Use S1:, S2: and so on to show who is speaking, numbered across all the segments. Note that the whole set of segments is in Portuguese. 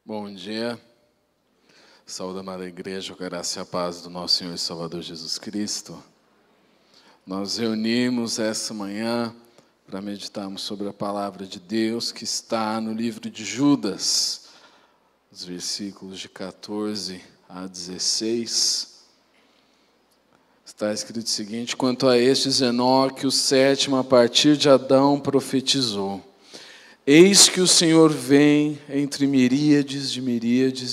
S1: Bom dia, saúde amada igreja, a graça e a paz do nosso Senhor e Salvador Jesus Cristo. Nós reunimos essa manhã para meditarmos sobre a palavra de Deus que está no livro de Judas, os versículos de 14 a 16. Está escrito o seguinte: quanto a estes, Enoque, o sétimo a partir de Adão, profetizou: eis que o Senhor vem entre miríades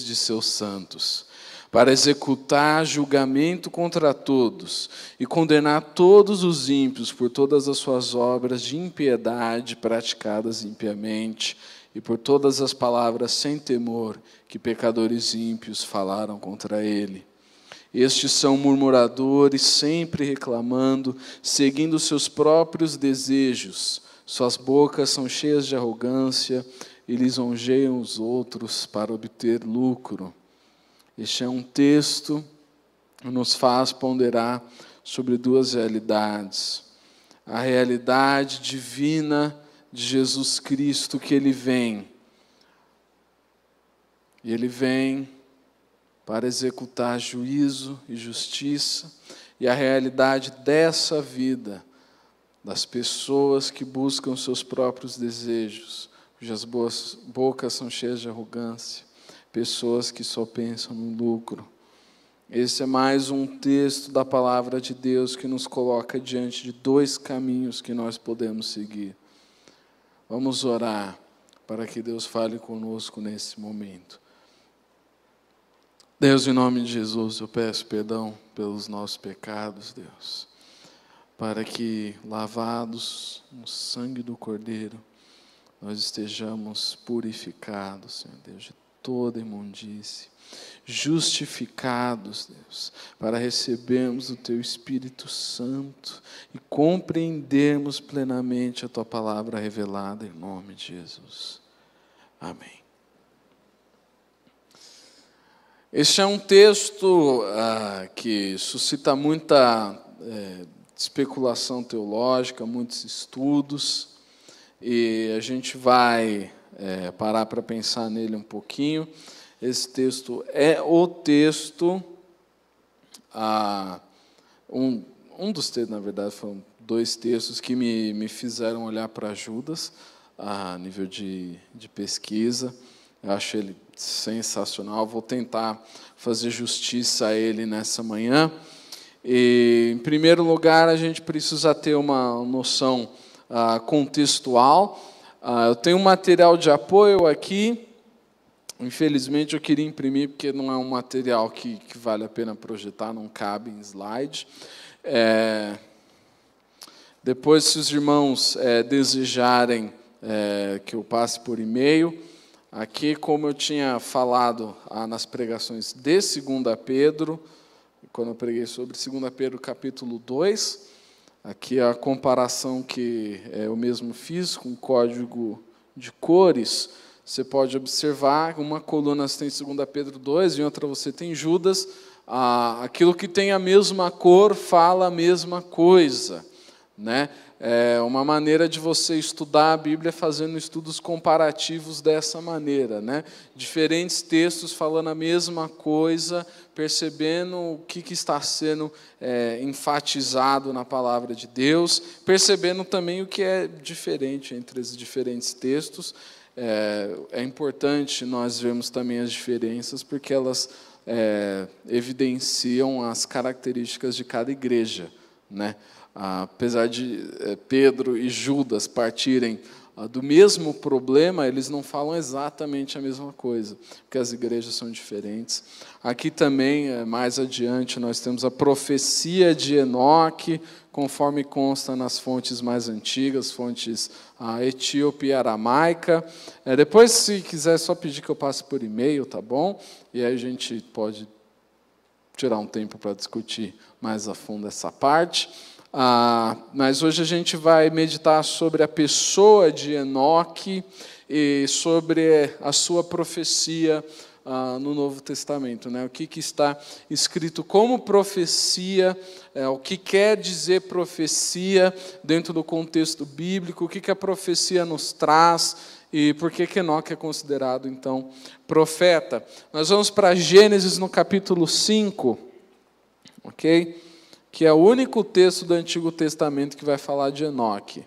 S1: de seus santos, para executar julgamento contra todos e condenar todos os ímpios por todas as suas obras de impiedade praticadas impiamente e por todas as palavras sem temor que pecadores ímpios falaram contra ele. Estes são murmuradores, sempre reclamando, seguindo seus próprios desejos. Suas bocas são cheias de arrogância e lisonjeiam os outros para obter lucro. Este é um texto que nos faz ponderar sobre duas realidades. A realidade divina de Jesus Cristo, que Ele vem. E Ele vem para executar juízo e justiça. E a realidade dessa vida, das pessoas que buscam seus próprios desejos, cujas bocas são cheias de arrogância, pessoas que só pensam no lucro. Esse é mais um texto da palavra de Deus que nos coloca diante de dois caminhos que nós podemos seguir. Vamos orar para que Deus fale conosco nesse momento. Deus, em nome de Jesus, eu peço perdão pelos nossos pecados, Deus, para que, lavados no sangue do Cordeiro, nós estejamos purificados, Senhor Deus, de toda imundície, justificados, Deus, para recebermos o Teu Espírito Santo e compreendermos plenamente a Tua palavra revelada, em nome de Jesus. Amém. Este é um texto que suscita muita especulação teológica, muitos estudos, e a gente vai parar para pensar nele um pouquinho. Esse texto é o texto, um dos textos, na verdade, foram dois textos que me fizeram olhar para Judas, a nível de pesquisa. Eu acho ele sensacional, vou tentar fazer justiça a ele nessa manhã. E, em primeiro lugar, a gente precisa ter uma noção contextual. Eu tenho um material de apoio aqui. Infelizmente, eu queria imprimir, porque não é um material que vale a pena projetar, não cabe em slide. Depois, se os irmãos desejarem que eu passe por e-mail, aqui, como eu tinha falado nas pregações de 2 Pedro, quando eu preguei sobre 2 Pedro capítulo 2, aqui a comparação que eu mesmo fiz com código de cores, você pode observar, uma coluna você tem 2 Pedro 2, em outra você tem Judas, aquilo que tem a mesma cor fala a mesma coisa, né? É uma maneira de você estudar a Bíblia fazendo estudos comparativos dessa maneira, né? Diferentes textos falando a mesma coisa, percebendo o que está sendo enfatizado na palavra de Deus, percebendo também o que é diferente entre os diferentes textos. É importante nós vermos também as diferenças, porque elas evidenciam as características de cada igreja, né? Apesar de Pedro e Judas partirem do mesmo problema, eles não falam exatamente a mesma coisa, porque as igrejas são diferentes. Aqui também, mais adiante, nós temos a profecia de Enoque, conforme consta nas fontes mais antigas, fontes etíope e aramaica. Depois, se quiser, só pedir que eu passe por e-mail, tá bom? E aí a gente pode tirar um tempo para discutir mais a fundo essa parte. Mas hoje a gente vai meditar sobre a pessoa de Enoque e sobre a sua profecia no Novo Testamento, né? O que está escrito como profecia, o que quer dizer profecia dentro do contexto bíblico, o que a profecia nos traz e por que Enoque é considerado, então, profeta. Nós vamos para Gênesis no capítulo 5, ok? Que é o único texto do Antigo Testamento que vai falar de Enoque.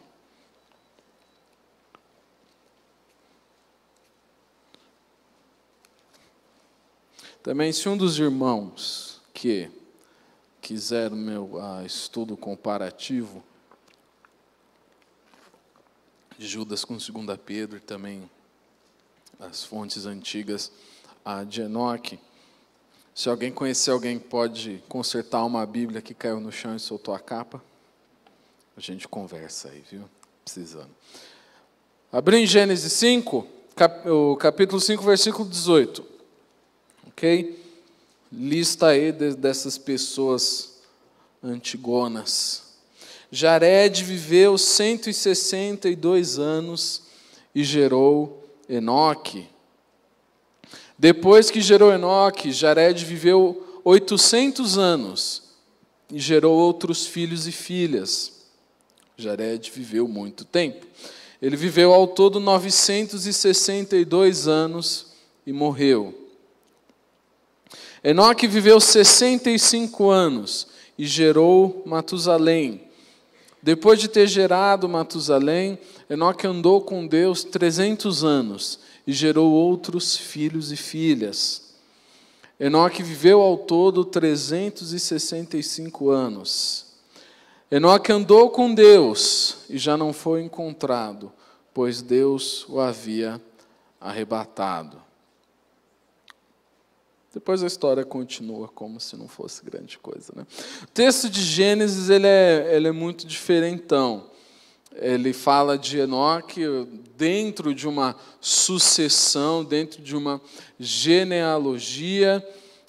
S1: Também, se um dos irmãos que quiser o meu estudo comparativo de Judas com 2 Pedro e também as fontes antigas de Enoque, se alguém conhecer alguém que pode consertar uma Bíblia que caiu no chão e soltou a capa, a gente conversa aí, viu? Precisando. Abri em Gênesis 5, o capítulo 5, versículo 18. Ok? Lista aí dessas pessoas antigonas. Jared viveu 162 anos e gerou Enoque. Depois que gerou Enoque, Jared viveu 800 anos e gerou outros filhos e filhas. Jared viveu muito tempo. Ele viveu ao todo 962 anos e morreu. Enoque viveu 65 anos e gerou Matusalém. Depois de ter gerado Matusalém, Enoque andou com Deus 300 anos e gerou outros filhos e filhas. Enoque viveu ao todo 365 anos. Enoque andou com Deus e já não foi encontrado, pois Deus o havia arrebatado. Depois a história continua como se não fosse grande coisa, né? O texto de Gênesis ele é muito diferentão. Ele fala de Enoque dentro de uma sucessão, dentro de uma genealogia.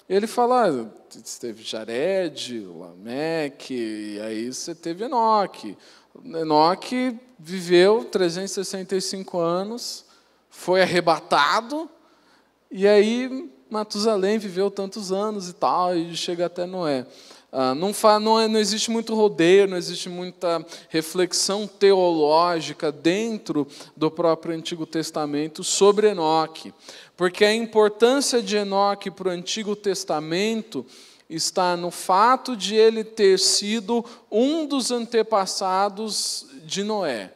S1: Ele fala, teve Jared, Lameque, e aí você teve Enoque. Enoque viveu 365 anos, foi arrebatado, e aí Matusalém viveu tantos anos e tal, e chega até Noé. Não existe muito rodeio, não existe muita reflexão teológica dentro do próprio Antigo Testamento sobre Enoque, porque a importância de Enoque para o Antigo Testamento está no fato de ele ter sido um dos antepassados de Noé.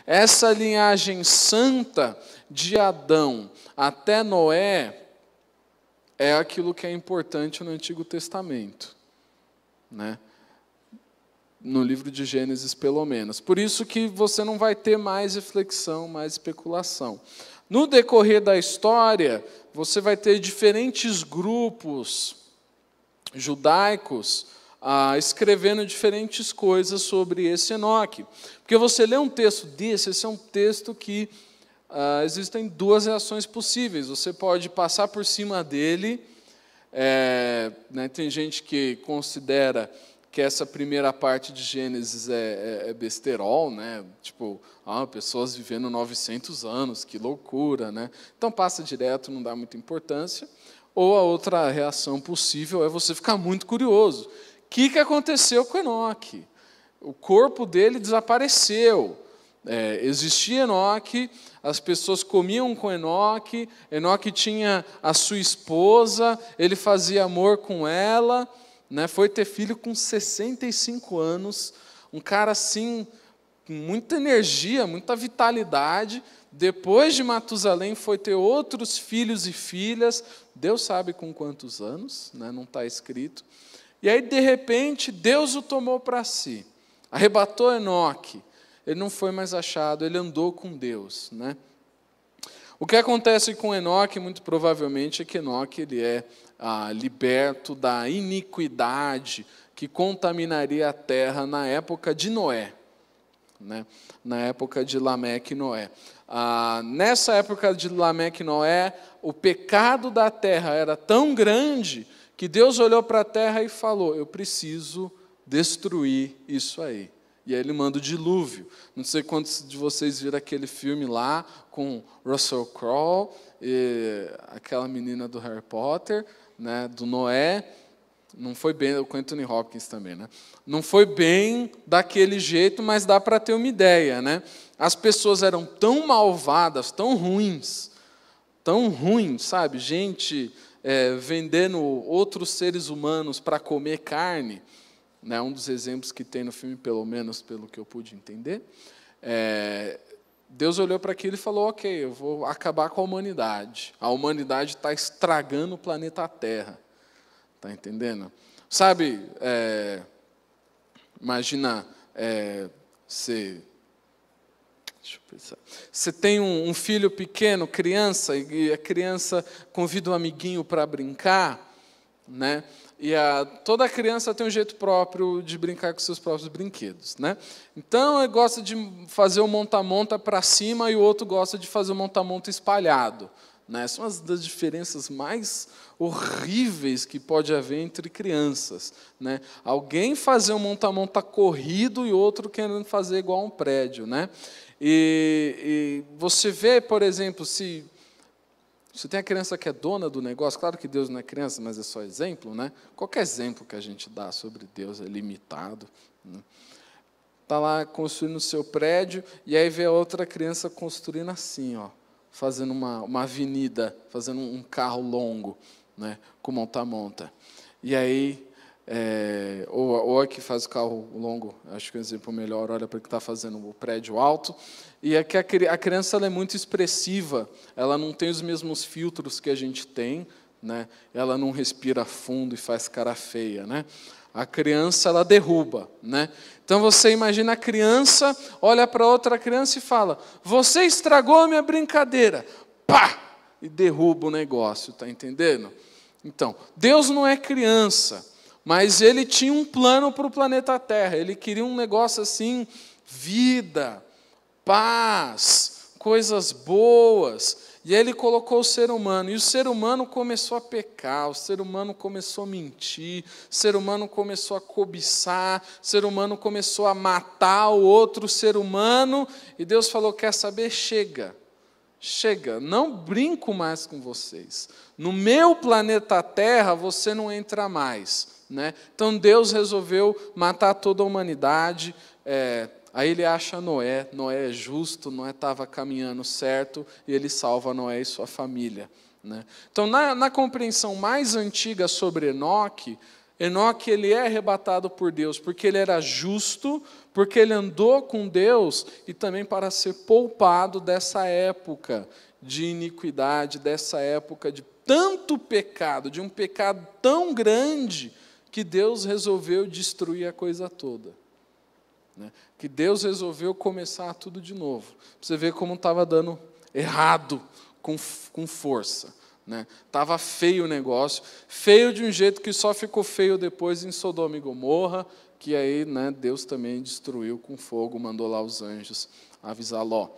S1: Essa linhagem santa de Adão até Noé é aquilo que é importante no Antigo Testamento, né? No livro de Gênesis, pelo menos. Por isso que você não vai ter mais reflexão, mais especulação. No decorrer da história, você vai ter diferentes grupos judaicos escrevendo diferentes coisas sobre esse Enoque. Porque você lê um texto desse, esse é um texto que existem duas reações possíveis. Você pode passar por cima dele. Né, tem gente que considera que essa primeira parte de Gênesis é besterol, né? Tipo, pessoas vivendo 900 anos, que loucura, né? Então passa direto, não dá muita importância. Ou a outra reação possível é você ficar muito curioso. O que aconteceu com Enoque? O corpo dele desapareceu. Existia Enoque, as pessoas comiam com Enoque, Enoque tinha a sua esposa, ele fazia amor com ela, né? Foi ter filho com 65 anos, um cara assim, com muita energia, muita vitalidade. Depois de Matusalém foi ter outros filhos e filhas, Deus sabe com quantos anos, né? Não está escrito. E aí, de repente, Deus o tomou para si, arrebatou Enoque. Ele não foi mais achado, ele andou com Deus, né? O que acontece com Enoque, muito provavelmente, é que Enoque ele é liberto da iniquidade que contaminaria a terra na época de Noé, né? Na época de Lameque e Noé. Nessa época de Lameque e Noé, o pecado da terra era tão grande que Deus olhou para a terra e falou: eu preciso destruir isso aí. E aí ele manda o dilúvio. Não sei quantos de vocês viram aquele filme lá com Russell Crowe e aquela menina do Harry Potter, né, do Noé. Não foi bem, com Anthony Hopkins também, né? Não foi bem daquele jeito, mas dá para ter uma ideia, né? As pessoas eram tão malvadas, tão ruins, sabe? Gente vendendo outros seres humanos para comer carne, né? Um dos exemplos que tem no filme, pelo menos pelo que eu pude entender. Deus olhou para aquilo e falou, ok, eu vou acabar com a humanidade. A humanidade está estragando o planeta Terra. Está entendendo? Sabe, imagina, você tem um filho pequeno, criança, e a criança convida um amiguinho para brincar, né? E toda criança tem um jeito próprio de brincar com seus próprios brinquedos, né? Então, ele gosta de fazer o monta-monta para cima e o outro gosta de fazer o monta-monta espalhado. Né? São as das diferenças mais horríveis que pode haver entre crianças. Né? Alguém fazer um monta-monta corrido e outro querendo fazer igual um prédio. Né? E você vê, por exemplo, se tem a criança que é dona do negócio, claro que Deus não é criança, mas é só exemplo, né? Qualquer exemplo que a gente dá sobre Deus é limitado. Né? Está lá construindo o seu prédio, e aí vê a outra criança construindo assim, ó, fazendo uma avenida, fazendo um carro longo, né, com monta-monta. E aí, ou a que faz o carro longo, acho que é um exemplo melhor, olha para o que está fazendo o prédio alto, e é que a criança ela é muito expressiva, ela não tem os mesmos filtros que a gente tem, né, ela não respira fundo e faz cara feia, né? A criança, ela derruba, né? Então, você imagina a criança, olha para outra criança e fala, você estragou a minha brincadeira. Pá! E derruba o negócio, está entendendo? Então, Deus não é criança, mas Ele tinha um plano para o planeta Terra. Ele queria um negócio assim, vida, paz, coisas boas. E aí Ele colocou o ser humano, e o ser humano começou a pecar, o ser humano começou a mentir, o ser humano começou a cobiçar, o ser humano começou a matar o outro ser humano, e Deus falou, quer saber? Chega, não brinco mais com vocês. No meu planeta Terra, você não entra mais. Né? Então Deus resolveu matar toda a humanidade. Aí ele acha Noé é justo, Noé estava caminhando certo, e ele salva Noé e sua família. Né? Então, na compreensão mais antiga sobre Enoque ele é arrebatado por Deus, porque ele era justo, porque ele andou com Deus, e também para ser poupado dessa época de iniquidade, dessa época de tanto pecado, de um pecado tão grande, que Deus resolveu destruir a coisa toda. Né? Que Deus resolveu começar tudo de novo. Você vê como estava dando errado, com força. Estava feio o negócio, feio de um jeito que só ficou feio depois em Sodoma e Gomorra, que aí Deus também destruiu com fogo, mandou lá os anjos avisar Ló.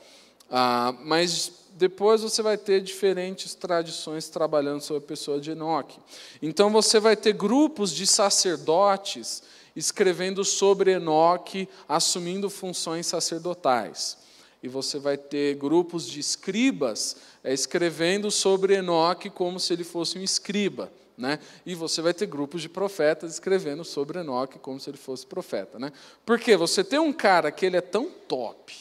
S1: Mas depois você vai ter diferentes tradições trabalhando sobre a pessoa de Enoque. Então você vai ter grupos de sacerdotes escrevendo sobre Enoque, assumindo funções sacerdotais. E você vai ter grupos de escribas escrevendo sobre Enoque como se ele fosse um escriba. Né? E você vai ter grupos de profetas escrevendo sobre Enoque como se ele fosse profeta. Né? Porque você tem um cara que ele é tão top,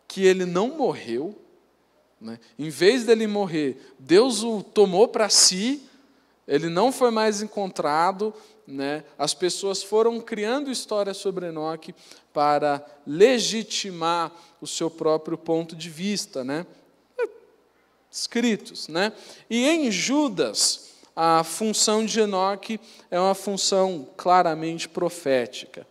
S1: que ele não morreu, né? Em vez dele morrer, Deus o tomou para si, ele não foi mais encontrado, né? As pessoas foram criando histórias sobre Enoque para legitimar o seu próprio ponto de vista, né? Escritos. Né? E em Judas, a função de Enoque é uma função claramente profética.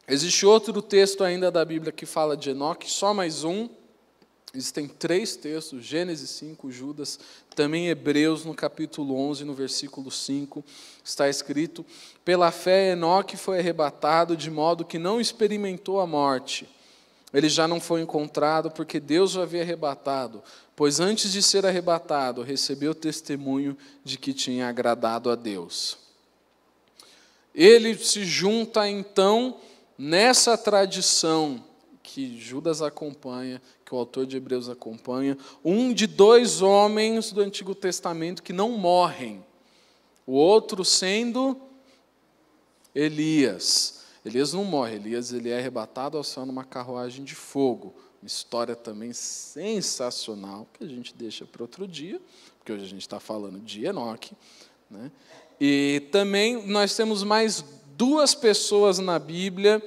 S1: Existe outro texto ainda da Bíblia que fala de Enoque, só mais um. Existem 3 textos, Gênesis 5, Judas, também Hebreus, no capítulo 11, no versículo 5, está escrito, pela fé Enoque foi arrebatado de modo que não experimentou a morte. Ele já não foi encontrado porque Deus o havia arrebatado, pois antes de ser arrebatado, recebeu testemunho de que tinha agradado a Deus. Ele se junta, então, nessa tradição que Judas acompanha, que o autor de Hebreus acompanha, um de 2 homens do Antigo Testamento que não morrem. O outro sendo Elias. Elias não morre, Elias ele é arrebatado ao céu numa carruagem de fogo. Uma história também sensacional, que a gente deixa para outro dia, porque hoje a gente está falando de Enoque, né? E também nós temos mais 2 pessoas na Bíblia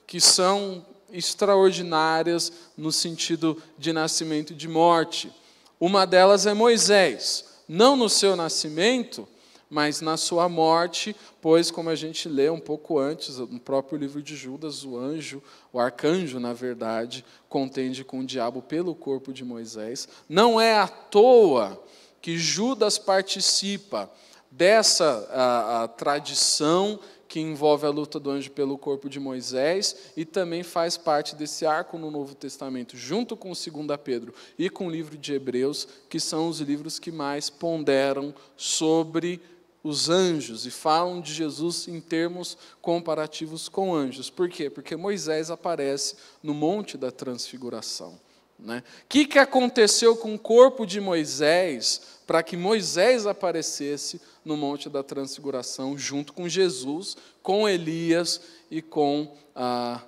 S1: que são extraordinárias no sentido de nascimento e de morte. Uma delas é Moisés, não no seu nascimento, mas na sua morte, pois, como a gente lê um pouco antes, no próprio livro de Judas, o arcanjo, na verdade, contende com o diabo pelo corpo de Moisés. Não é à toa que Judas participa dessa a tradição que envolve a luta do anjo pelo corpo de Moisés e também faz parte desse arco no Novo Testamento, junto com 2 Pedro e com o livro de Hebreus, que são os livros que mais ponderam sobre os anjos e falam de Jesus em termos comparativos com anjos. Por quê? Porque Moisés aparece no Monte da Transfiguração. O que aconteceu com o corpo de Moisés para que Moisés aparecesse no Monte da Transfiguração junto com Jesus, com Elias e com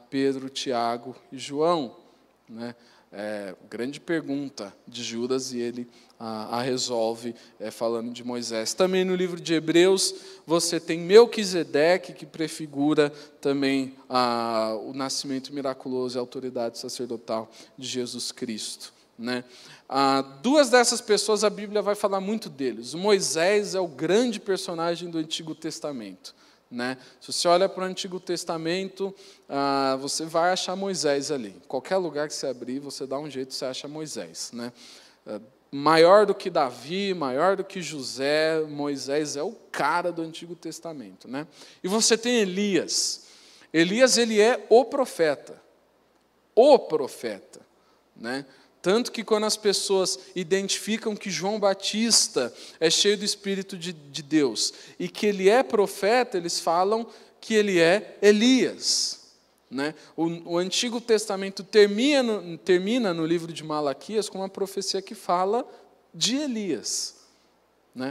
S1: Pedro, Tiago e João? Grande pergunta de Judas e ele a resolve falando de Moisés. Também no livro de Hebreus você tem Melquisedeque, que prefigura também o nascimento miraculoso e a autoridade sacerdotal de Jesus Cristo. 2 dessas pessoas a Bíblia vai falar muito deles. O Moisés é o grande personagem do Antigo Testamento. Se você olha para o Antigo Testamento, você vai achar Moisés ali. Em qualquer lugar que você abrir, você dá um jeito, você acha Moisés. Maior do que Davi, maior do que José, Moisés é o cara do Antigo Testamento. E você tem Elias. Elias, ele é o profeta. O profeta. Tanto que quando as pessoas identificam que João Batista é cheio do Espírito de Deus e que ele é profeta, eles falam que ele é Elias. O Antigo Testamento termina no livro de Malaquias com uma profecia que fala de Elias.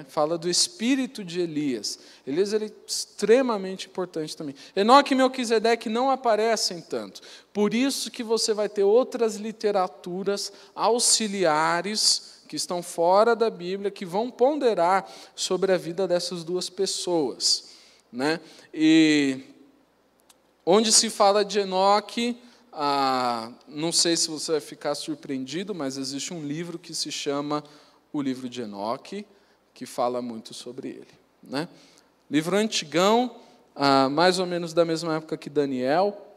S1: Fala do espírito de Elias. Elias ele é extremamente importante também. Enoque e Melquisedeque não aparecem tanto. Por isso que você vai ter outras literaturas auxiliares que estão fora da Bíblia, que vão ponderar sobre a vida dessas 2 pessoas. E onde se fala de Enoque, não sei se você vai ficar surpreendido, mas existe um livro que se chama O Livro de Enoque, que fala muito sobre ele. Livro antigão, mais ou menos da mesma época que Daniel.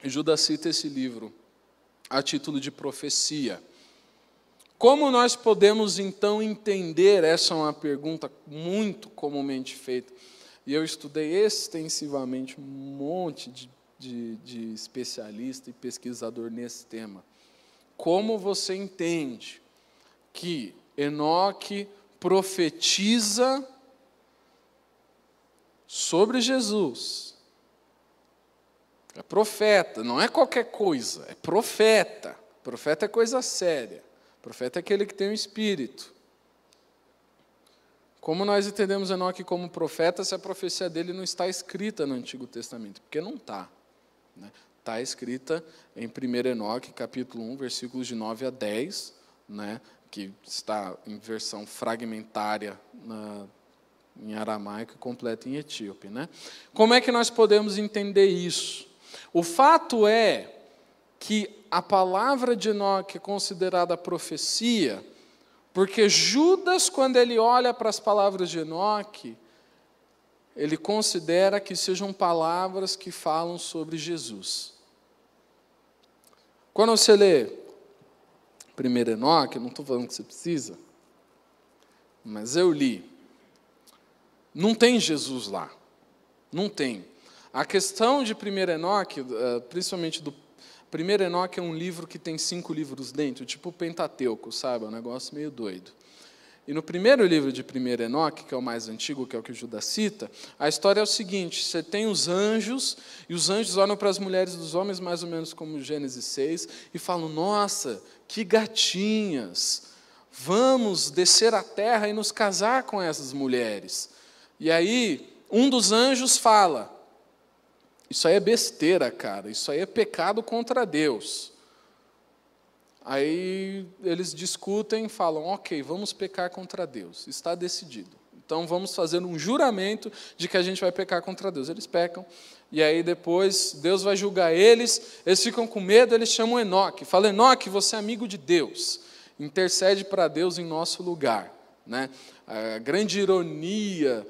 S1: Judas cita esse livro a título de profecia. Como nós podemos, então, entender? Essa é uma pergunta muito comumente feita. E eu estudei extensivamente um monte de especialista e pesquisador nesse tema. Como você entende que Enoque profetiza sobre Jesus? É profeta, não é qualquer coisa, é profeta. Profeta é coisa séria. Profeta é aquele que tem o Espírito. Como nós entendemos Enoque como profeta se a profecia dele não está escrita no Antigo Testamento? Porque não está. Está escrita em 1 Enoque, capítulo 1, versículos de 9 a 10, que está em versão fragmentária em aramaico e completa em etíope. Como é que nós podemos entender isso? O fato é que a palavra de Enoque é considerada profecia, porque Judas, quando ele olha para as palavras de Enoque, ele considera que sejam palavras que falam sobre Jesus. Quando você lê 1 Enoque, não estou falando que você precisa, mas eu li. Não tem Jesus lá. Não tem. A questão de 1 Enoque, principalmente do 1 Enoque, é um livro que tem 5 livros dentro, tipo o Pentateuco, sabe? É um negócio meio doido. E no primeiro livro de 1 Enoque, que é o mais antigo, que é o que o Judas cita, a história é o seguinte: você tem os anjos, e os anjos olham para as mulheres dos homens, mais ou menos como Gênesis 6, e falam: nossa, que gatinhas, vamos descer à terra e nos casar com essas mulheres. E aí, um dos anjos fala, isso aí é besteira, cara, isso aí é pecado contra Deus. Aí eles discutem e falam, ok, vamos pecar contra Deus, está decidido. Então vamos fazer um juramento de que a gente vai pecar contra Deus. Eles pecam, e aí depois Deus vai julgar eles ficam com medo, eles chamam Enoque. Falam, Enoque, você é amigo de Deus, intercede para Deus em nosso lugar. Né? A grande ironia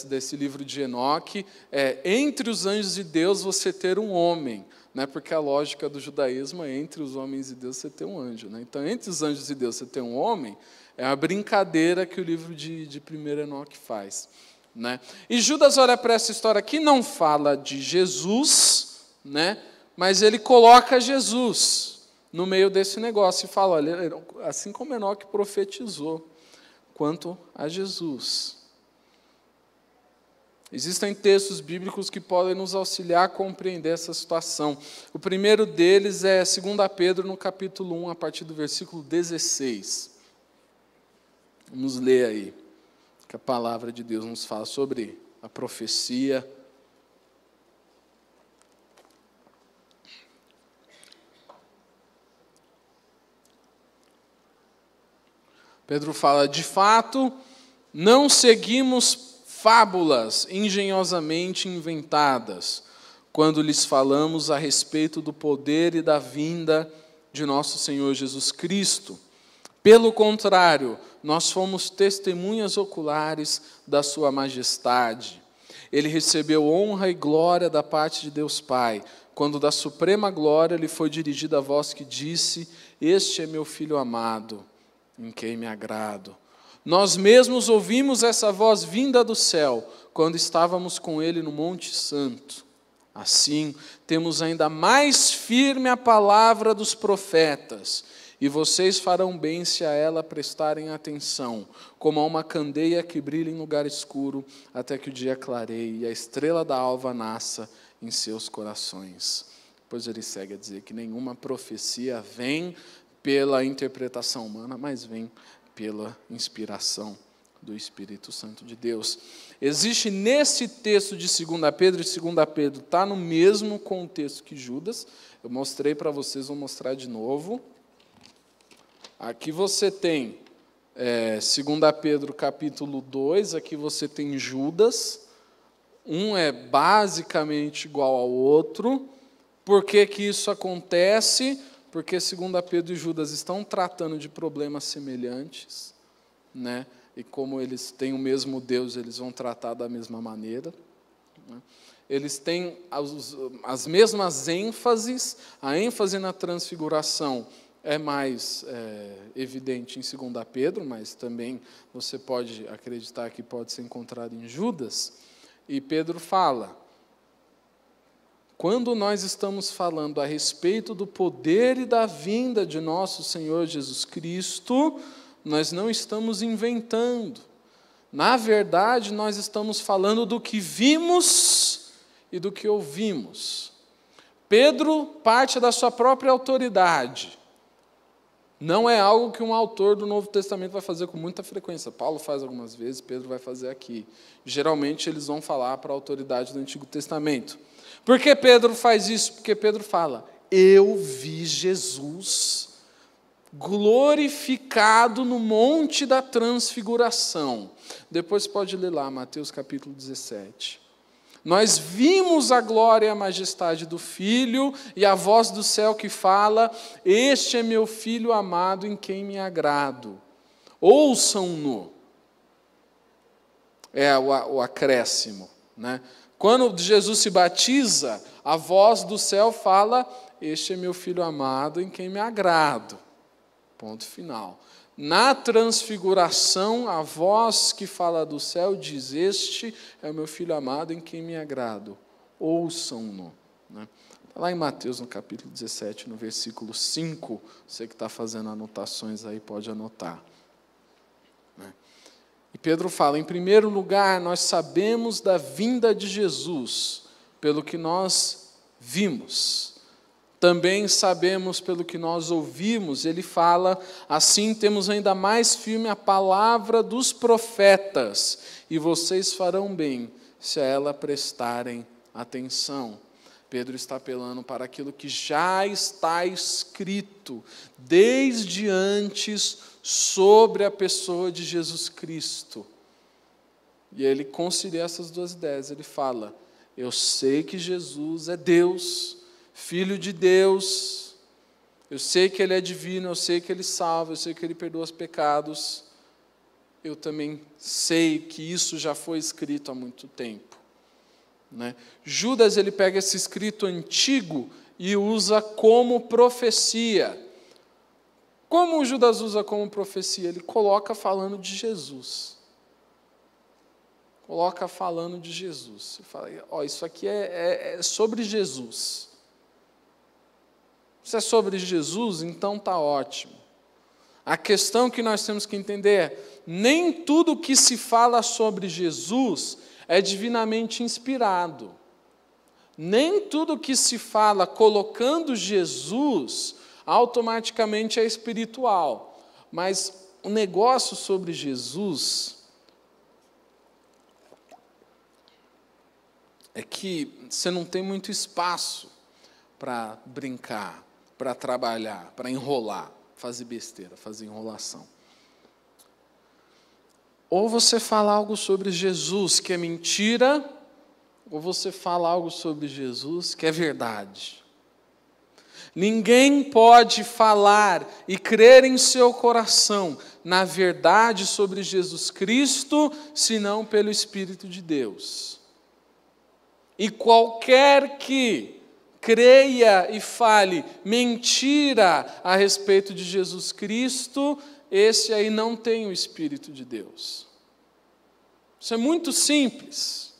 S1: desse livro de Enoque é, entre os anjos de Deus, você ter um homem. Né? Porque a lógica do judaísmo é entre os homens e Deus você ter um anjo. Né? Então, entre os anjos e Deus você ter um homem, é uma brincadeira que o livro de 1 Enoque faz. Né? E Judas olha para essa história que não fala de Jesus, né? Mas ele coloca Jesus no meio desse negócio e fala, olha, assim como Enoque profetizou quanto a Jesus. Existem textos bíblicos que podem nos auxiliar a compreender essa situação. O primeiro deles é 2 Pedro, no capítulo 1, a partir do versículo 16. Vamos ler aí, que a palavra de Deus nos fala sobre a profecia. Pedro fala, de fato, não seguimos fábulas engenhosamente inventadas, quando lhes falamos a respeito do poder e da vinda de nosso Senhor Jesus Cristo. Pelo contrário, nós fomos testemunhas oculares da sua majestade. Ele recebeu honra e glória da parte de Deus Pai, quando da suprema glória lhe foi dirigida a voz que disse, este é meu Filho amado, em quem me agrado. Nós mesmos ouvimos essa voz vinda do céu, quando estávamos com ele no Monte Santo. Assim, temos ainda mais firme a palavra dos profetas, e vocês farão bem se a ela prestarem atenção, como a uma candeia que brilha em lugar escuro, até que o dia clareie e a estrela da alva nasça em seus corações. Depois ele segue a dizer que nenhuma profecia vem pela interpretação humana, mas vem pela inspiração do Espírito Santo de Deus. Existe nesse texto de 2 Pedro, e 2 Pedro está no mesmo contexto que Judas, eu mostrei para vocês, vou mostrar de novo. Aqui você tem 2 Pedro capítulo 2, aqui você tem Judas, um é basicamente igual ao outro. Por que que isso acontece? Porque 2 Pedro e Judas estão tratando de problemas semelhantes, né? E como eles têm o mesmo Deus, eles vão tratar da mesma maneira. Né? Eles têm as mesmas ênfases, a ênfase na transfiguração é mais evidente em 2 Pedro, mas também você pode acreditar que pode ser encontrado em Judas. E Pedro fala, quando nós estamos falando a respeito do poder e da vinda de nosso Senhor Jesus Cristo, nós não estamos inventando. Na verdade, nós estamos falando do que vimos e do que ouvimos. Pedro parte da sua própria autoridade. Não é algo que um autor do Novo Testamento vai fazer com muita frequência. Paulo faz algumas vezes, Pedro vai fazer aqui. Geralmente, eles vão falar para a autoridade do Antigo Testamento. Por que Pedro faz isso? Porque Pedro fala, eu vi Jesus glorificado no monte da transfiguração. Depois pode ler lá, Mateus capítulo 17. Nós vimos a glória e a majestade do Filho e a voz do céu que fala, este é meu Filho amado em quem me agrado. Ouçam-no. É o acréscimo, né? Quando Jesus se batiza, a voz do céu fala, este é meu Filho amado em quem me agrado. Ponto final. Na transfiguração, a voz que fala do céu diz, este é o meu Filho amado em quem me agrado. Ouçam-no. Né? Lá em Mateus, no capítulo 17, no versículo 5, você que está fazendo anotações aí pode anotar. Né? E Pedro fala, em primeiro lugar, nós sabemos da vinda de Jesus, pelo que nós vimos.
S2: Também sabemos pelo que nós ouvimos, ele fala, assim temos ainda mais firme a palavra dos profetas, e vocês farão bem se a ela prestarem atenção. Pedro está apelando para aquilo que já está escrito desde antes sobre a pessoa de Jesus Cristo. E ele concilia essas duas ideias. Ele fala, eu sei que Jesus é Deus, Filho de Deus, eu sei que Ele é divino, eu sei que Ele salva, eu sei que Ele perdoa os pecados, eu também sei que isso já foi escrito há muito tempo. Né? Judas, ele pega esse escrito antigo e usa como profecia. Como Judas usa como profecia? Ele coloca falando de Jesus. Coloca falando de Jesus. Ele fala, ó, isso aqui é sobre Jesus. Se é sobre Jesus, então está ótimo. A questão que nós temos que entender é, nem tudo que se fala sobre Jesus é divinamente inspirado. Nem tudo que se fala colocando Jesus, automaticamente é espiritual. Mas o negócio sobre Jesus é que você não tem muito espaço para brincar, para trabalhar, para enrolar, fazer besteira, fazer enrolação. Ou você fala algo sobre Jesus que é mentira, ou você fala algo sobre Jesus que é verdade. Ninguém pode falar e crer em seu coração na verdade sobre Jesus Cristo, senão pelo Espírito de Deus. E qualquer que creia e fale mentira a respeito de Jesus Cristo, esse aí não tem o Espírito de Deus. Isso é muito simples.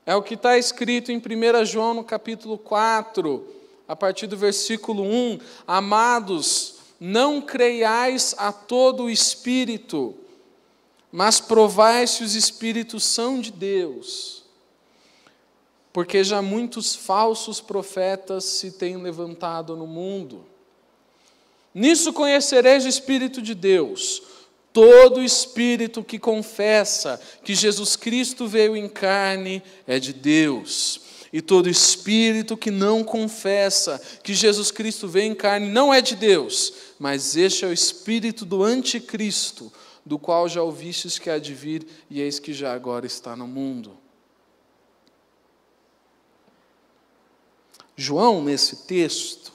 S2: É o que está escrito em 1 João, no capítulo 4, a partir do versículo 1. Amados, não creiais a todo o Espírito, mas provai se os Espíritos são de Deus. Porque já muitos falsos profetas se têm levantado no mundo. Nisso conhecereis o Espírito de Deus. Todo espírito que confessa que Jesus Cristo veio em carne é de Deus. E todo espírito que não confessa que Jesus Cristo veio em carne não é de Deus. Mas este é o espírito do anticristo, do qual já ouvistes que há de vir, e eis que já agora está no mundo. João, nesse texto,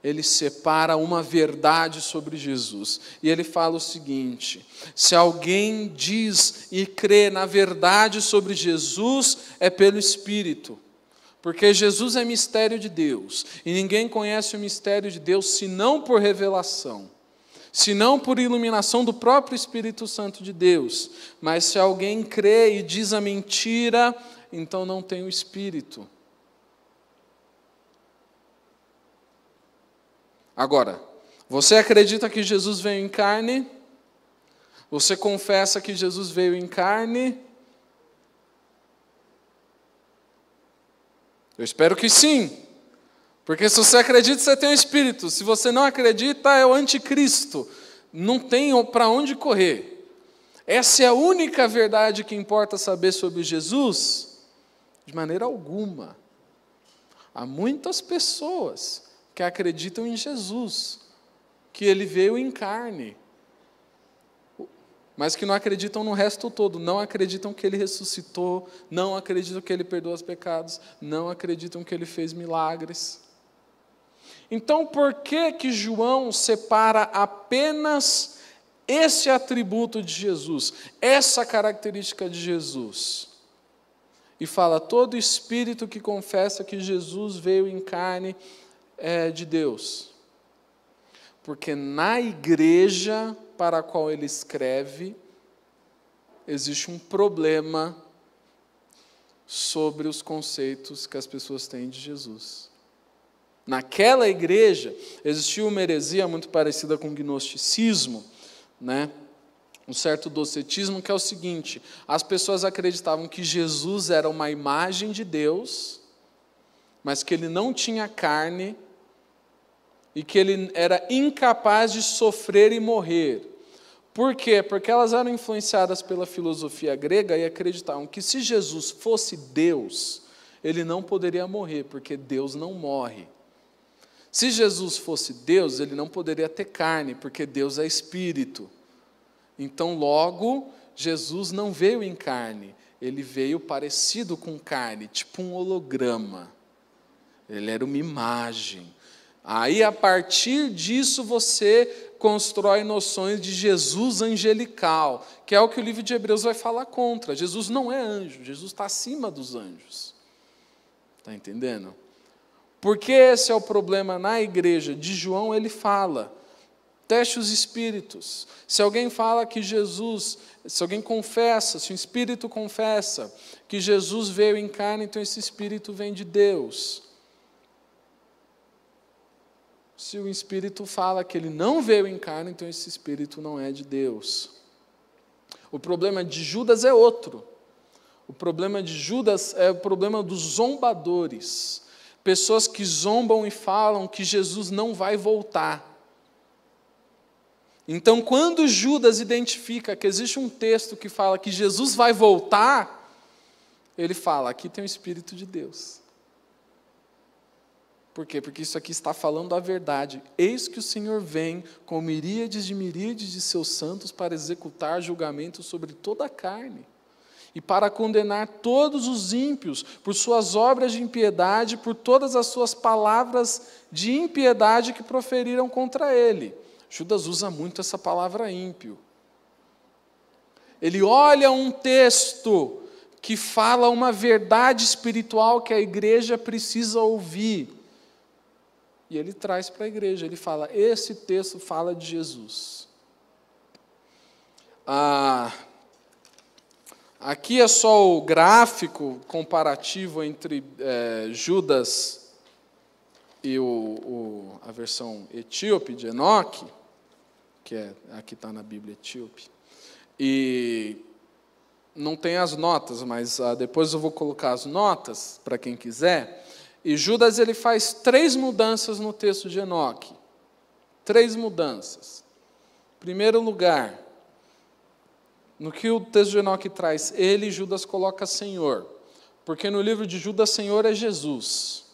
S2: ele separa uma verdade sobre Jesus. E ele fala o seguinte, se alguém diz e crê na verdade sobre Jesus, é pelo Espírito. Porque Jesus é mistério de Deus. E ninguém conhece o mistério de Deus senão por revelação. Senão por iluminação do próprio Espírito Santo de Deus. Mas se alguém crê e diz a mentira, então não tem o Espírito. Agora, você acredita que Jesus veio em carne? Você confessa que Jesus veio em carne? Eu espero que sim. Porque se você acredita, você tem o Espírito. Se você não acredita, é o anticristo. Não tem para onde correr. Essa é a única verdade que importa saber sobre Jesus? De maneira alguma. Há muitas pessoas que acreditam em Jesus, que Ele veio em carne, mas que não acreditam no resto todo, não acreditam que Ele ressuscitou, não acreditam que Ele perdoa os pecados, não acreditam que Ele fez milagres. Então, por que João separa apenas esse atributo de Jesus, essa característica de Jesus? E fala, todo espírito que confessa que Jesus veio em carne é de Deus. Porque na igreja para a qual ele escreve, existe um problema sobre os conceitos que as pessoas têm de Jesus. Naquela igreja, existia uma heresia muito parecida com o gnosticismo, né? Um certo docetismo, que é o seguinte, as pessoas acreditavam que Jesus era uma imagem de Deus, mas que ele não tinha carne e que ele era incapaz de sofrer e morrer. Por quê? Porque elas eram influenciadas pela filosofia grega e acreditavam que se Jesus fosse Deus, ele não poderia morrer, porque Deus não morre. Se Jesus fosse Deus, ele não poderia ter carne, porque Deus é espírito. Então, logo, Jesus não veio em carne, ele veio parecido com carne, tipo um holograma. Ele era uma imagem. Aí, a partir disso, você constrói noções de Jesus angelical, que é o que o livro de Hebreus vai falar contra. Jesus não é anjo, Jesus está acima dos anjos. Está entendendo? Porque esse é o problema na igreja de João, ele fala, teste os espíritos. Se alguém fala que Jesus, se alguém confessa, se um espírito confessa que Jesus veio em carne, então esse espírito vem de Deus. Se o Espírito fala que ele não veio em carne, então esse Espírito não é de Deus. O problema de Judas é outro. O problema de Judas é o problema dos zombadores. Pessoas que zombam e falam que Jesus não vai voltar. Então, quando Judas identifica que existe um texto que fala que Jesus vai voltar, ele fala, aqui tem o Espírito de Deus. Por quê? Porque isso aqui está falando a verdade. Eis que o Senhor vem com miríades de seus santos para executar julgamento sobre toda a carne e para condenar todos os ímpios por suas obras de impiedade, por todas as suas palavras de impiedade que proferiram contra ele. Judas usa muito essa palavra ímpio. Ele olha um texto que fala uma verdade espiritual que a igreja precisa ouvir. E ele traz para a igreja, ele fala, esse texto fala de Jesus. Aqui é só o gráfico comparativo entre Judas e a versão etíope de Enoque, que aqui está na Bíblia etíope. E não tem as notas, mas depois eu vou colocar as notas para quem quiser. E Judas ele faz 3 mudanças no texto de Enoque. 3 mudanças. Em primeiro lugar, no que o texto de Enoque traz, ele, Judas, coloca Senhor. Porque no livro de Judas, Senhor é Jesus.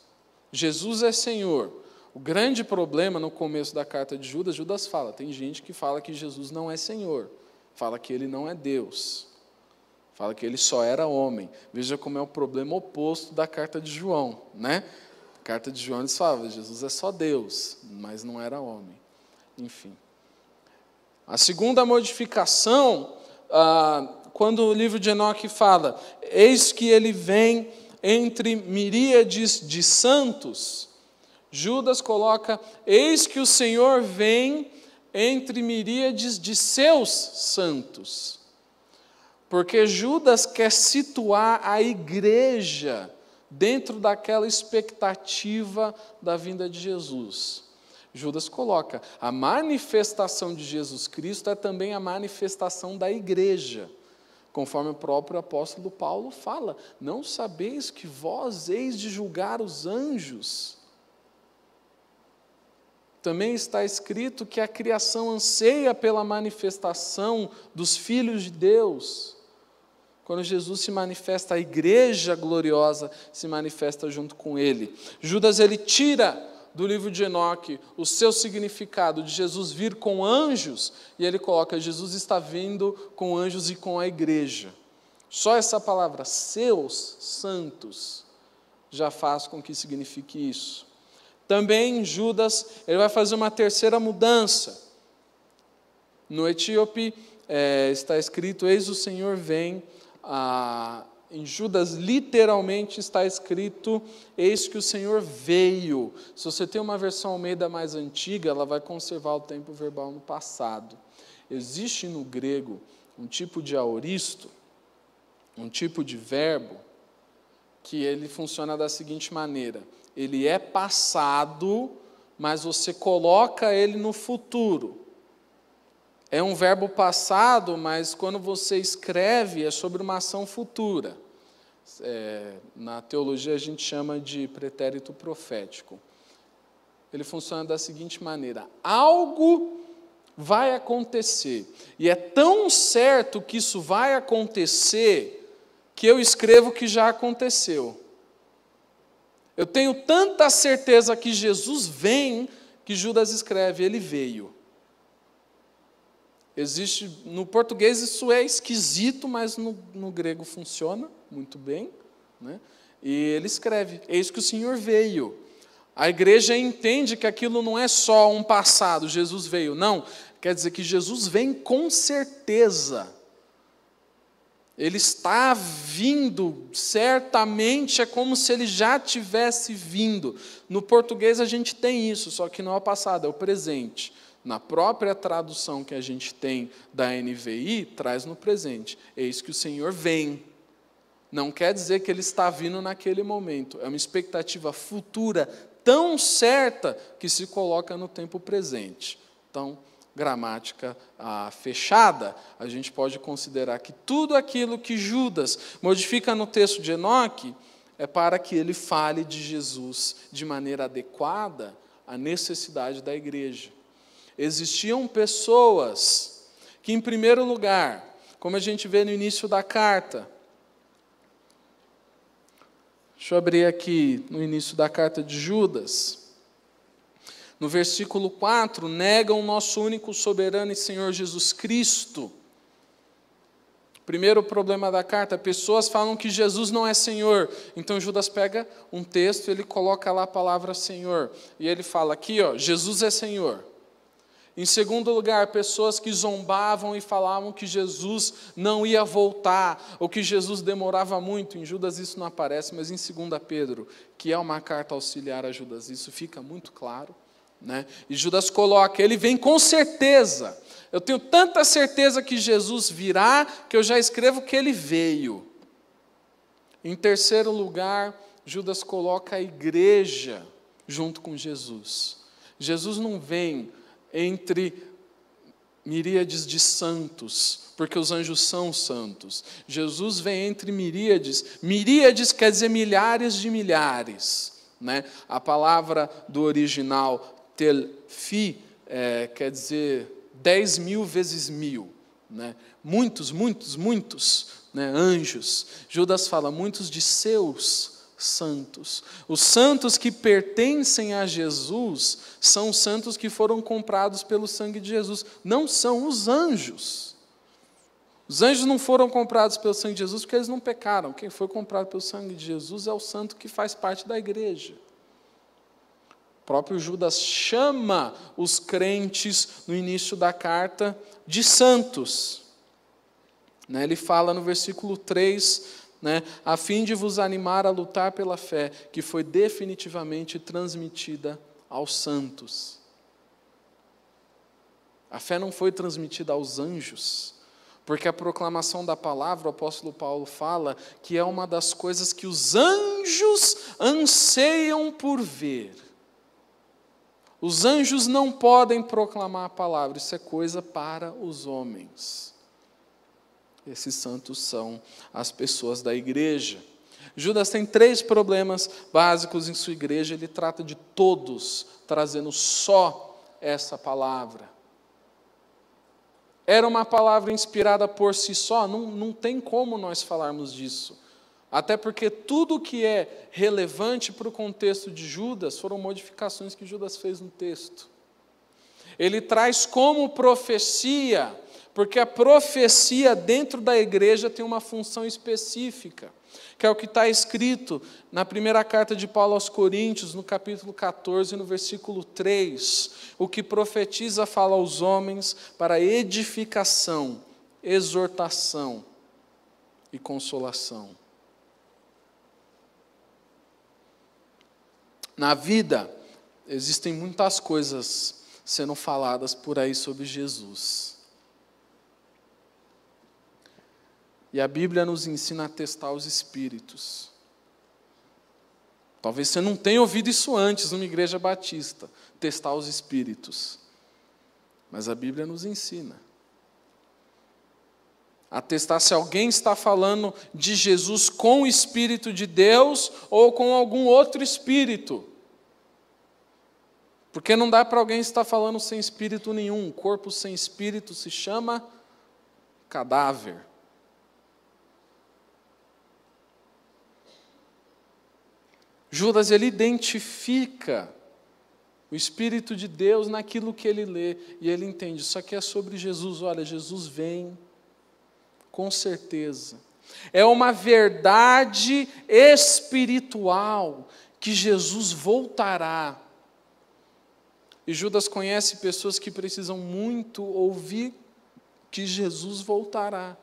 S2: Jesus é Senhor. O grande problema no começo da carta de Judas, Judas fala, tem gente que fala que Jesus não é Senhor. Fala que ele não é Deus. Fala que ele só era homem. Veja como é o problema oposto da carta de João, né? A carta de João eles falam, Jesus é só Deus, mas não era homem. Enfim. A segunda modificação, quando o livro de Enoque fala, eis que ele vem entre miríades de santos, Judas coloca, eis que o Senhor vem entre miríades de seus santos. Porque Judas quer situar a igreja dentro daquela expectativa da vinda de Jesus. Judas coloca, a manifestação de Jesus Cristo é também a manifestação da igreja. Conforme o próprio apóstolo Paulo fala, não sabeis que vós eis de julgar os anjos? Também está escrito que a criação anseia pela manifestação dos filhos de Deus. Quando Jesus se manifesta, a igreja gloriosa se manifesta junto com ele. Judas, ele tira do livro de Enoque o seu significado de Jesus vir com anjos, e ele coloca, Jesus está vindo com anjos e com a igreja. Só essa palavra, seus santos, já faz com que signifique isso. Também Judas, ele vai fazer uma terceira mudança. No etíope está escrito, eis o Senhor vem. Em Judas, literalmente está escrito, eis que o Senhor veio. Se você tem uma versão Almeida mais antiga, ela vai conservar o tempo verbal no passado. Existe no grego um tipo de aoristo, um tipo de verbo, que ele funciona da seguinte maneira, ele é passado, mas você coloca ele no futuro. É um verbo passado, mas quando você escreve é sobre uma ação futura. Na teologia a gente chama de pretérito profético. Ele funciona da seguinte maneira: algo vai acontecer, e é tão certo que isso vai acontecer, que eu escrevo que já aconteceu. Eu tenho tanta certeza que Jesus vem, que Judas escreve, ele veio. No português isso é esquisito, mas no grego funciona muito bem, né? E ele escreve, eis que o Senhor veio. A igreja entende que aquilo não é só um passado, Jesus veio. Não, quer dizer que Jesus vem com certeza. Ele está vindo, certamente é como se ele já tivesse vindo. No português a gente tem isso, só que não é o passado, é o presente. Na própria tradução que a gente tem da NVI, traz no presente. Eis que o Senhor vem. Não quer dizer que ele está vindo naquele momento. É uma expectativa futura tão certa que se coloca no tempo presente. Então, gramática fechada, a gente pode considerar que tudo aquilo que Judas modifica no texto de Enoque é para que ele fale de Jesus de maneira adequada à necessidade da igreja. Existiam pessoas que, em primeiro lugar, como a gente vê no início da carta, deixa eu abrir aqui no início da carta de Judas. No versículo 4, negam o nosso único soberano e Senhor Jesus Cristo. Primeiro problema da carta, pessoas falam que Jesus não é Senhor. Então Judas pega um texto, ele coloca lá a palavra Senhor. E ele fala aqui, Jesus é Senhor. Em segundo lugar, pessoas que zombavam e falavam que Jesus não ia voltar, ou que Jesus demorava muito. Em Judas isso não aparece, mas em 2 Pedro, que é uma carta auxiliar a Judas, isso fica muito claro, né? E Judas coloca, ele vem com certeza. Eu tenho tanta certeza que Jesus virá, que eu já escrevo que ele veio. Em terceiro lugar, Judas coloca a igreja junto com Jesus. Jesus não vem entre miríades de santos, porque os anjos são santos. Jesus vem entre miríades. Miríades quer dizer milhares de milhares, né? A palavra do original, telfi, quer dizer 10.000 vezes 1.000. Né? Muitos, né? Anjos. Judas fala, muitos de seus santos. Os santos que pertencem a Jesus são santos que foram comprados pelo sangue de Jesus. Não são os anjos. Os anjos não foram comprados pelo sangue de Jesus porque eles não pecaram. Quem foi comprado pelo sangue de Jesus é o santo que faz parte da igreja. O próprio Judas chama os crentes no início da carta de santos. Ele fala no versículo 3, a fim de vos animar a lutar pela fé, que foi definitivamente transmitida aos santos. A fé não foi transmitida aos anjos, porque a proclamação da palavra, o apóstolo Paulo fala, que é uma das coisas que os anjos anseiam por ver. Os anjos não podem proclamar a palavra, isso é coisa para os homens. Esses santos são as pessoas da igreja. Judas tem 3 problemas básicos em sua igreja, ele trata de todos, trazendo só essa palavra. Era uma palavra inspirada por si só? Não tem como nós falarmos disso. Até porque tudo que é relevante para o contexto de Judas foram modificações que Judas fez no texto. Ele traz como profecia, porque a profecia dentro da igreja tem uma função específica, que é o que está escrito na primeira carta de Paulo aos Coríntios, no capítulo 14, no versículo 3. O que profetiza fala aos homens para edificação, exortação e consolação. Na vida, existem muitas coisas sendo faladas por aí sobre Jesus. E a Bíblia nos ensina a testar os espíritos. Talvez você não tenha ouvido isso antes numa igreja batista, testar os espíritos. Mas a Bíblia nos ensina. atestar se alguém está falando de Jesus com o Espírito de Deus ou com algum outro espírito. Porque não dá para alguém estar falando sem espírito nenhum. Corpo sem espírito se chama cadáver. Judas, ele identifica o Espírito de Deus naquilo que ele lê, e ele entende, isso aqui é sobre Jesus. Olha, Jesus vem, com certeza. É uma verdade espiritual que Jesus voltará. E Judas conhece pessoas que precisam muito ouvir que Jesus voltará.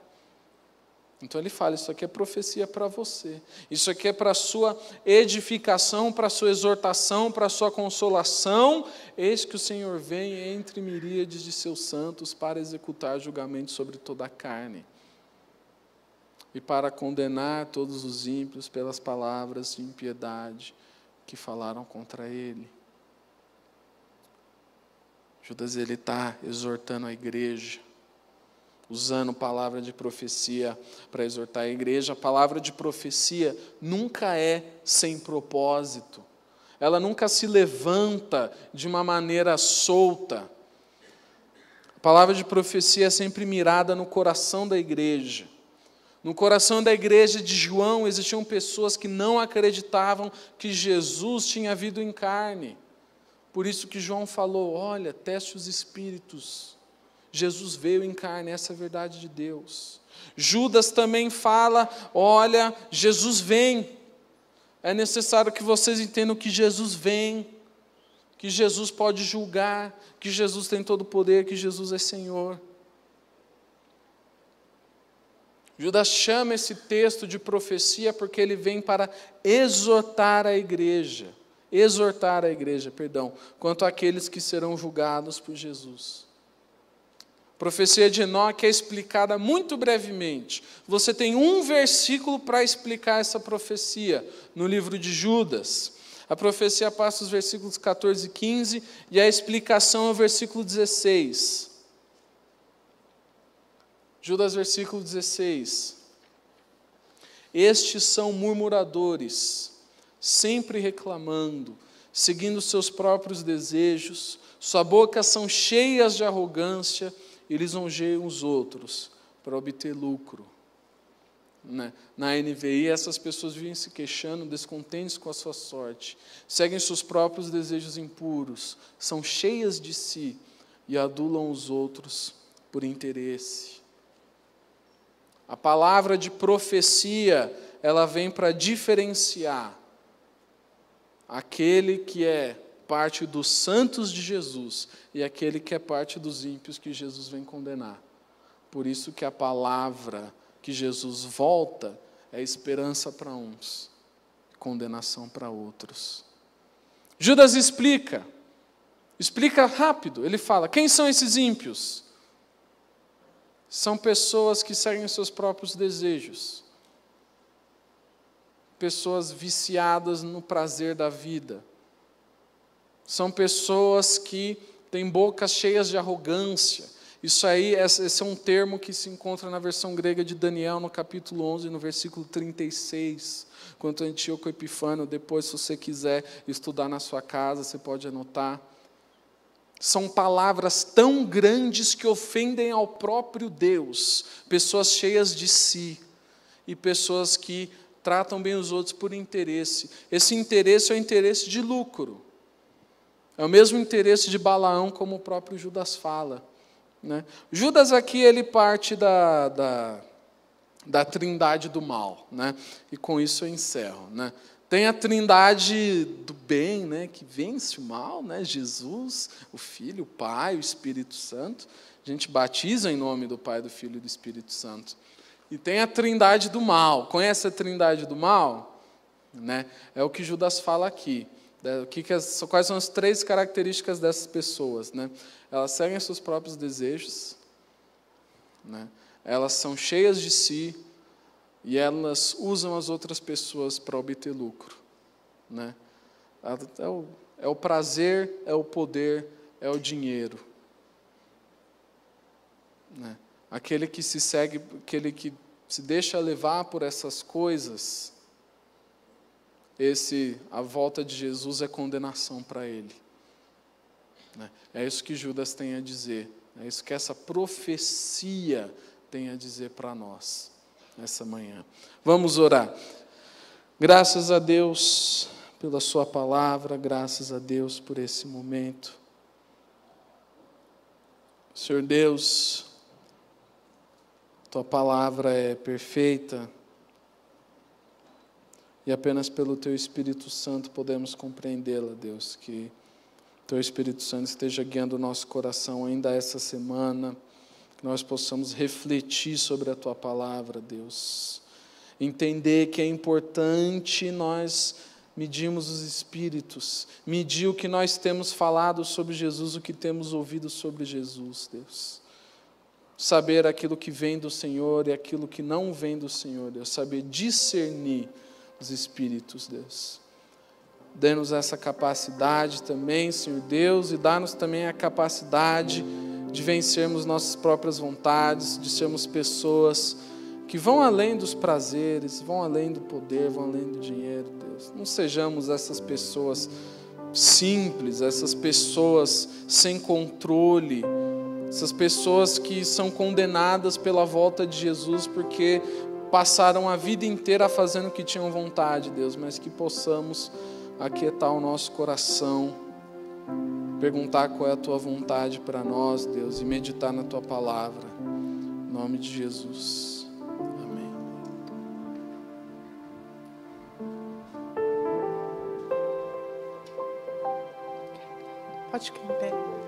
S2: Então ele fala, isso aqui é profecia para você. Isso aqui é para a sua edificação, para a sua exortação, para a sua consolação. Eis que o Senhor vem entre miríades de seus santos para executar julgamento sobre toda a carne. E para condenar todos os ímpios pelas palavras de impiedade que falaram contra ele. Judas, ele está exortando a igreja, usando palavra de profecia para exortar a igreja. A palavra de profecia nunca é sem propósito. Ela nunca se levanta de uma maneira solta. A palavra de profecia é sempre mirada no coração da igreja. No coração da igreja de João existiam pessoas que não acreditavam que Jesus tinha vindo em carne. Por isso que João falou, olha, teste os espíritos. Jesus veio em carne, essa é a verdade de Deus. Judas também fala, olha, Jesus vem. É necessário que vocês entendam que Jesus vem, que Jesus pode julgar, que Jesus tem todo o poder, que Jesus é Senhor. Judas chama esse texto de profecia porque ele vem para exortar a igreja, quanto àqueles que serão julgados por Jesus. A profecia de Enoque é explicada muito brevemente. Você tem um versículo para explicar essa profecia no livro de Judas. A profecia passa os versículos 14 e 15 e a explicação é o versículo 16. Judas, versículo 16. Estes são murmuradores, sempre reclamando, seguindo seus próprios desejos, sua boca são cheias de arrogância e lisonjeiam os outros para obter lucro. Na NVI, essas pessoas vivem se queixando, descontentes com a sua sorte, seguem seus próprios desejos impuros, são cheias de si e adulam os outros por interesse. A palavra de profecia, ela vem para diferenciar aquele que é parte dos santos de Jesus e aquele que é parte dos ímpios que Jesus vem condenar. Por isso que a palavra que Jesus volta é esperança para uns, condenação para outros. Judas explica rápido, ele fala, quem são esses ímpios? São pessoas que seguem seus próprios desejos, pessoas viciadas no prazer da vida, são pessoas que têm bocas cheias de arrogância. Isso aí, esse é um termo que se encontra na versão grega de Daniel, no capítulo 11, no versículo 36, quanto a Antíoco Epifânio. Depois, se você quiser estudar na sua casa, você pode anotar. São palavras tão grandes que ofendem ao próprio Deus, pessoas cheias de si e pessoas que tratam bem os outros por interesse. Esse interesse é o interesse de lucro. É o mesmo interesse de Balaão, como o próprio Judas fala. Judas aqui, ele parte da trindade do mal, e com isso eu encerro. Tem a trindade do bem, que vence o mal, Jesus, o Filho, o Pai, o Espírito Santo. A gente batiza em nome do Pai, do Filho e do Espírito Santo. E tem a trindade do mal. Conhece a trindade do mal? É o que Judas fala aqui. Quais são as 3 características dessas pessoas? Elas seguem seus próprios desejos, elas são cheias de si e elas usam as outras pessoas para obter lucro. É o prazer, é o poder, é o dinheiro. aquele que se segue, aquele que se deixa levar por essas coisas, a volta de Jesus é condenação para ele. É isso que Judas tem a dizer, é isso que essa profecia tem a dizer para nós, nessa manhã. Vamos orar. Graças a Deus pela sua palavra, graças a Deus por esse momento. Senhor Deus, tua palavra é perfeita e apenas pelo teu Espírito Santo podemos compreendê-la, Deus, que teu Espírito Santo esteja guiando o nosso coração ainda essa semana, que nós possamos refletir sobre a tua palavra, Deus, entender que é importante nós medirmos os espíritos, medir o que nós temos falado sobre Jesus, o que temos ouvido sobre Jesus, Deus. Saber aquilo que vem do Senhor e aquilo que não vem do Senhor, Deus. Saber discernir os espíritos, Deus. Dê-nos essa capacidade também, Senhor Deus, e dá-nos também a capacidade de vencermos nossas próprias vontades, de sermos pessoas que vão além dos prazeres, vão além do poder, vão além do dinheiro, Deus. Não sejamos essas pessoas simples, essas pessoas sem controle, essas pessoas que são condenadas pela volta de Jesus porque passaram a vida inteira fazendo o que tinham vontade, Deus, mas que possamos aquietar o nosso coração, perguntar qual é a tua vontade para nós, Deus, e meditar na tua palavra. Em nome de Jesus. Amém.
S3: Pode ficar em pé.